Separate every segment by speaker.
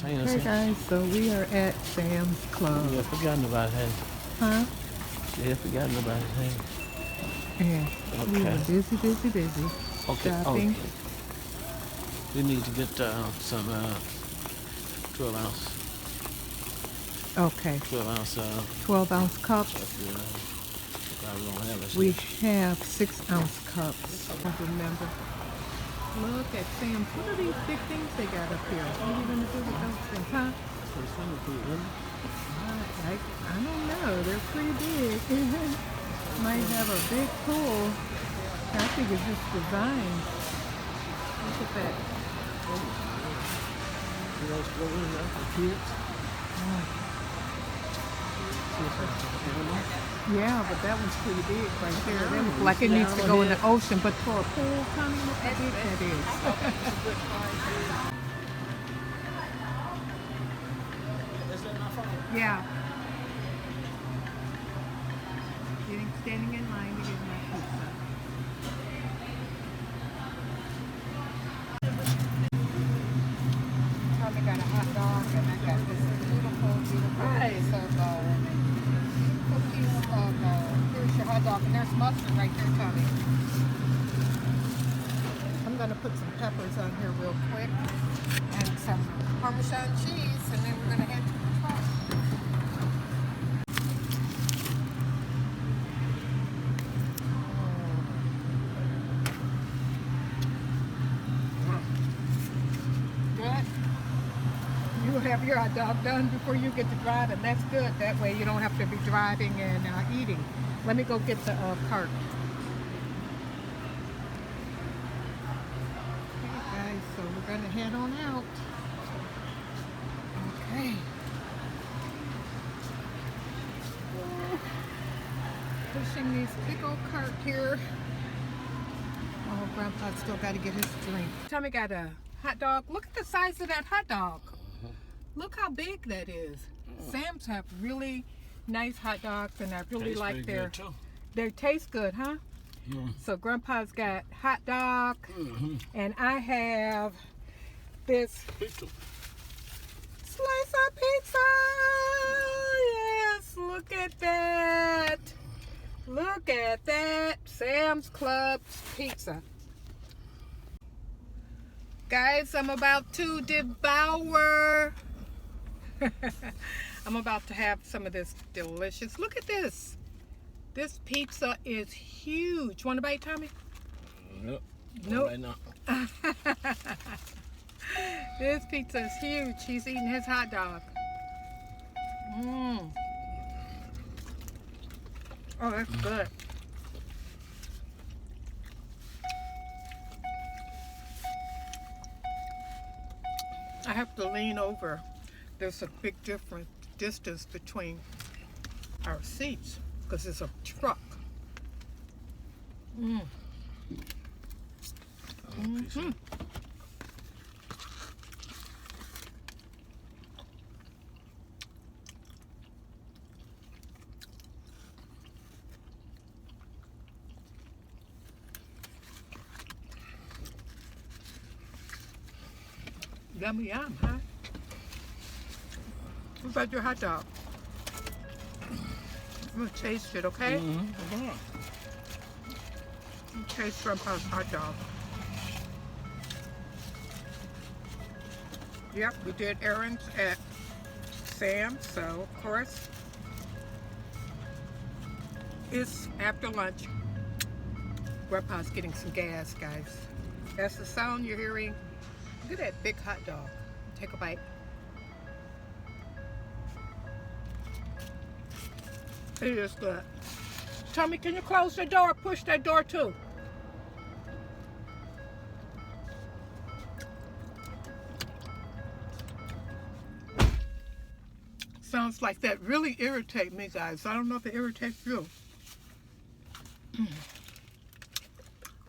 Speaker 1: Hey guys, so we are at Sam's Club.
Speaker 2: You have forgotten about him.
Speaker 1: Huh?
Speaker 2: You have forgotten about him.
Speaker 1: And we
Speaker 2: Okay.
Speaker 1: were busy
Speaker 2: Okay.
Speaker 1: shopping.
Speaker 2: Okay. We need to get some 12 ounce,
Speaker 1: Okay.
Speaker 2: 12 ounce
Speaker 1: 12-ounce cups.
Speaker 2: yeah. Probably don't have it.
Speaker 1: We have 6-ounce cups. I remember. Look at Sam's. What are these big things they got up here? What are you going to do with those things, huh?
Speaker 2: For swimming pool, isn't it?
Speaker 1: I don't know. They're pretty big. Might have a big pool. I think it's just designed. Look at that.
Speaker 2: You know, it's going in there for kids.
Speaker 1: Yeah, but that one's pretty big right there. That looks like it needs to go in the ocean, but for a pool, Tommy, look how big that is.
Speaker 2: Is that my phone?
Speaker 1: Yeah. Standing in line to get my pizza. Tommy got a hot dog, and I got this beautiful piece of cookies of, here's your hot dog, and there's mustard right there, Tommy. I'm going to put some peppers on here real quick, and some Parmesan cheese, and then we're going to head to the truck. You have your hot dog done before you get to drive, and that's good. That way you don't have to be driving and eating. Let me go get the cart. Okay, guys, so we're going to head on out. Okay. Pushing this big old cart here. Oh, Grandpa's still got to get his drink. Tommy got a hot dog. Look at the size of that hot dog. Look how big that is. Sam's have really nice hot dogs, and I really like their. They taste good, huh? So Grandpa's got hot dog, and I have this slice of pizza. Yes, look at that. Look at that. Sam's Club pizza. Guys, I'm about to devour. I'm about to have some of this delicious. Look at this. This pizza is huge. Want to bite, Tommy?
Speaker 2: Nope.
Speaker 1: Nope.
Speaker 2: Right now.
Speaker 1: This pizza is huge. He's eating his hot dog. Oh, that's good. I have to lean over. There's a big distance between our seats because it's a truck. Yummy yum, huh? What about your hot dog? I'm gonna taste it, okay? Taste Grandpa's hot dog. Yep, we did errands at Sam's, so of course it's after lunch. Grandpa's getting some gas, guys. That's the sound you're hearing. Look at that big hot dog. Take a bite. It is good. Tommy, can you close the door? Push that door too. Sounds like that really irritates me, guys. I don't know if it irritates you.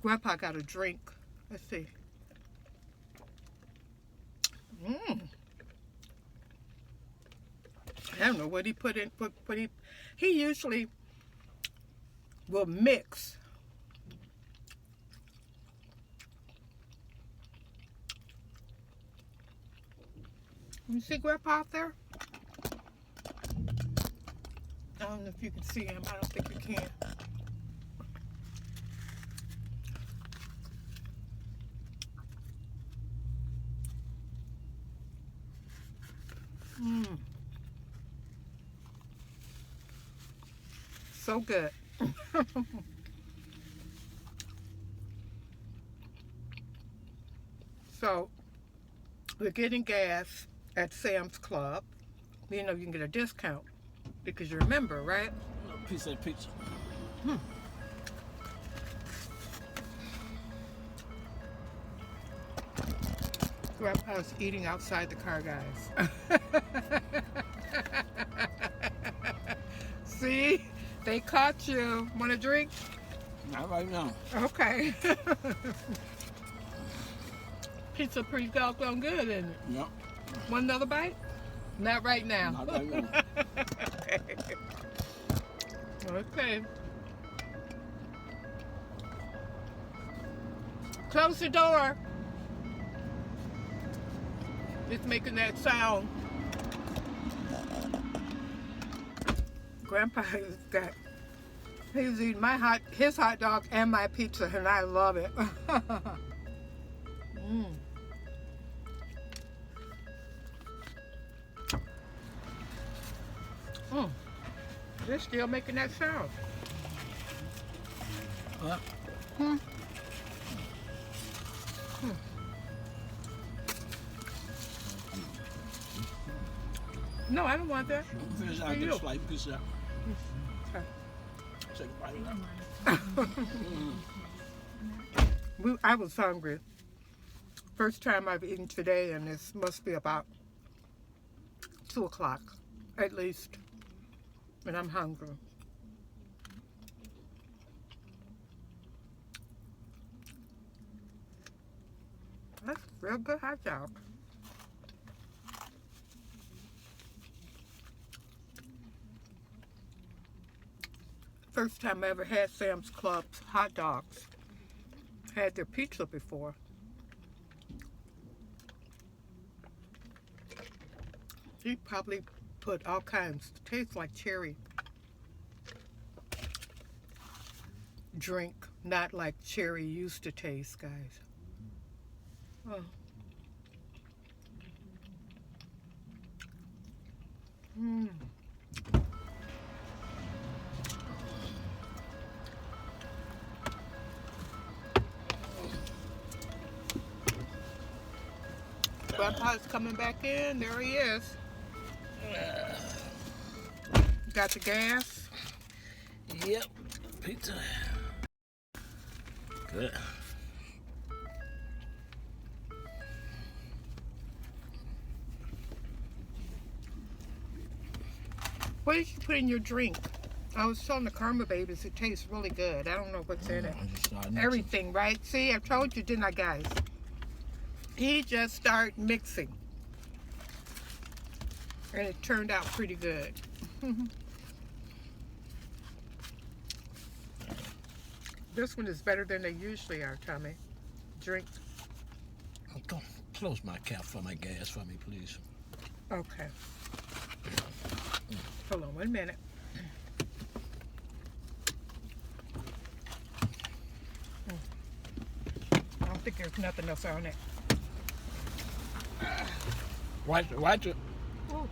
Speaker 1: Grandpa got a drink. Let's see. I don't know what he put in. What he usually will mix You see Grandpa out there? I don't know if you can see him. I don't think you can. So good. So, we're getting gas at Sam's Club. You know, you can get a discount because you're a member, right?
Speaker 2: A piece of pizza.
Speaker 1: Grandpa's eating outside the car, guys. See? They caught you. Want a drink?
Speaker 2: Not right now.
Speaker 1: Okay. Pizza pretty doggone good, isn't it?
Speaker 2: Yep.
Speaker 1: Want another bite? Not right now.
Speaker 2: Not right now.
Speaker 1: Okay. Close the door. It's making that sound. Grandpa has got, he's eating his hot dog and my pizza, and I love it. They're still making that sound.
Speaker 2: What?
Speaker 1: No, I don't want that.
Speaker 2: Finish out
Speaker 1: you.
Speaker 2: this slight piece out.
Speaker 1: Okay.
Speaker 2: Take a bite of that.
Speaker 1: I was hungry. First time I've eaten today, and this must be about 2 o'clock, at least. And I'm hungry. That's a real good hot dog. First time I ever had Sam's Club's hot dogs. Had their pizza before. He probably put all kinds. It tastes like cherry drink, not like cherry used to taste, guys. Oh. Grandpa's coming back in. There he is. Got the gas?
Speaker 2: Yep. Pizza. Good.
Speaker 1: What did you put in your drink? I was telling the Karma Babies it tastes really good. I don't know what's in it. Everything, right? See, I told you, didn't I, guys? He just started mixing. And it turned out pretty good. This one is better than they usually are, Tommy. Drink.
Speaker 2: Go close my cap for my gas for me, please.
Speaker 1: Okay. Hold on 1 minute. I don't think there's nothing else on it.
Speaker 2: Watch it.
Speaker 1: Ooh.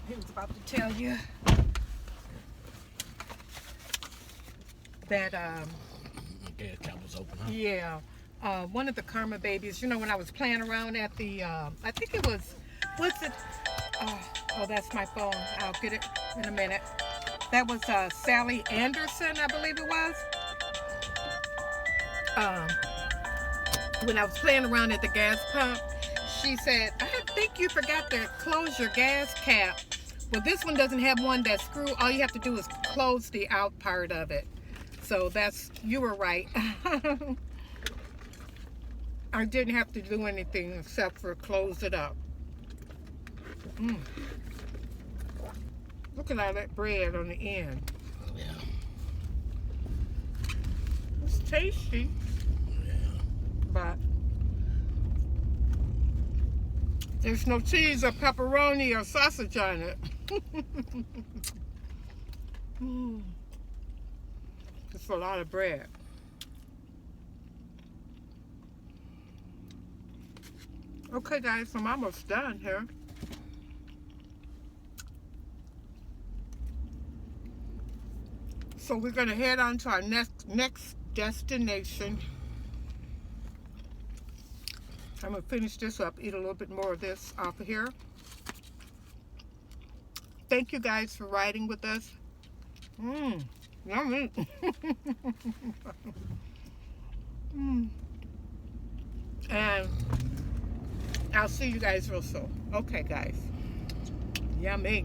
Speaker 1: He was about to tell you that
Speaker 2: Gas cap was open, huh?
Speaker 1: yeah, one of the Karma Babies, you know, when I was playing around at the, I think it was, what's it? Oh, that's my phone. I'll get it in a minute. That was Sally Anderson, I believe it was. When I was playing around at the gas pump, she said, I think you forgot to close your gas cap. Well, this one doesn't have one that screw. All you have to do is close the out part of it. So you were right. I didn't have to do anything except for close it up. Look at all that bread on the end.
Speaker 2: Yeah.
Speaker 1: It's tasty.
Speaker 2: Yeah.
Speaker 1: But there's no cheese or pepperoni or sausage on it. It's a lot of bread. Okay guys, I'm almost done here. So we're gonna head on to our next destination. I'm gonna finish this up, eat a little bit more of this off of here. Thank you guys for riding with us. Yummy. And I'll see you guys real soon. Okay, guys. Yummy.